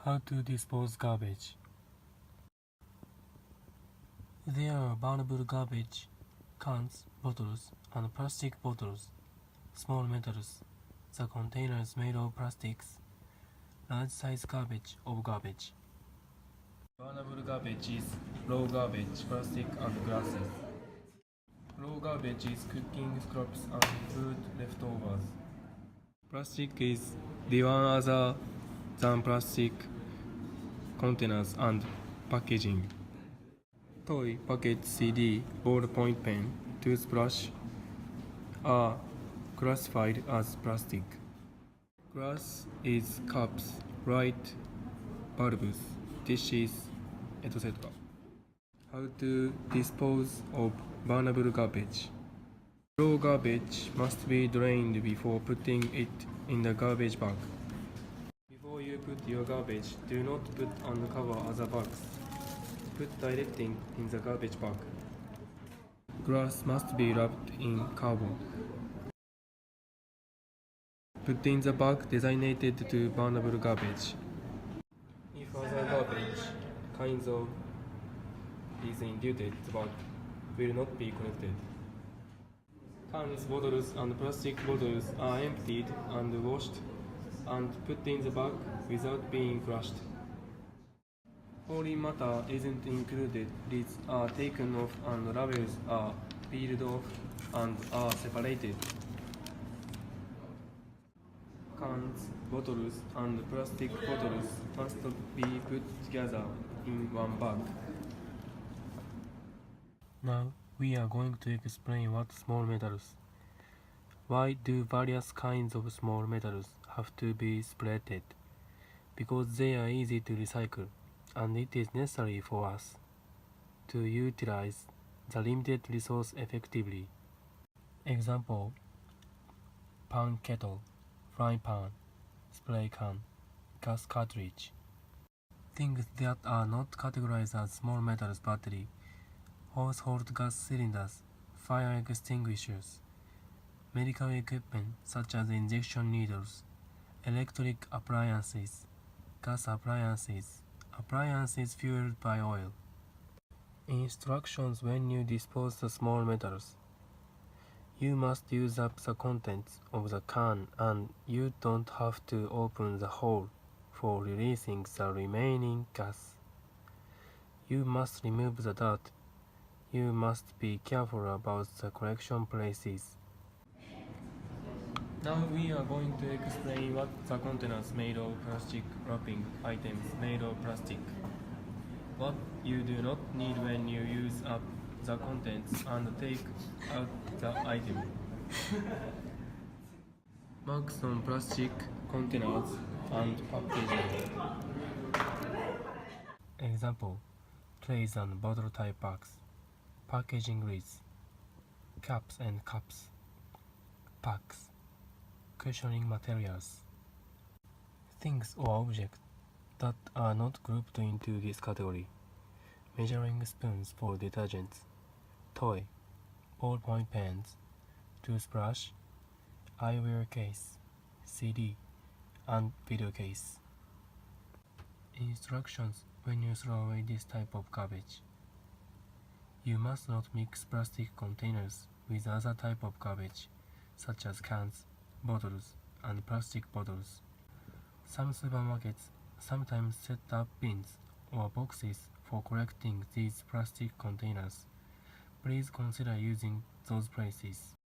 How to dispose garbage. There are burnable garbage, cans, bottles, and plastic bottles, small metals, the containers made of plastics, large size garbage of garbage. Burnable garbage is raw garbage, plastic and glasses. Raw garbage is cooking scraps and food leftovers. Plastic is the one other than plastic containers and packaging. Toy, packet, CD, ballpoint pen, toothbrush are classified as plastic. Glass is cups, light bulbs, dishes, etc. How to dispose of burnable garbage. Raw garbage must be drained before putting it in the garbage bag. Before you put your garbage, do not put and cover other bags. Put directly in the garbage bag. Glass must be wrapped in cardboard. Put in the bag designated to burnable garbage. If other garbage kinds of is included, the bag will not be collected. Cans, bottles, and plastic bottles are emptied and washed and put in the bag without being crushed. Foreign matter isn't included. Lids are taken off and labels are peeled off and are separated. Cans, bottles, and plastic bottles must be put together in one bag. Now we are going to explain what small metals. Why do various kinds of small metals have to be separated? Because they are easy to recycle, and it is necessary for us to utilize the limited resource effectively. Example: pan kettle, frying pan, spray can, gas cartridge. Things that are not categorized as small metals: battery, household gas cylinders, fire extinguishers, medical equipment such as injection needles, electric appliances, gas appliances, appliances fueled by oil. Instructions when you dispose the small metals. You must use up the contents of the can and you don't have to open the hole for releasing the remaining gas. You must remove the dirt. You must be careful about the collection places. Now we are going to explain what the containers made of plastic wrapping items made of plastic. What you do not need when you use up the contents and take out the item. Marks on plastic containers and packaging. Example: trays and bottle type bags, packaging lids, caps and cups, packs, cushioning materials. Things or objects that are not grouped into this category. Measuring spoons for detergents, toy, ballpoint pens, toothbrush, eyewear case, CD, and video case. Instructions when you throw away this type of garbage. You must not mix plastic containers with other type of garbage, such as cans, bottles, and plastic bottles. Some supermarkets sometimes set up bins or boxes for collecting these plastic containers. Please consider using those places.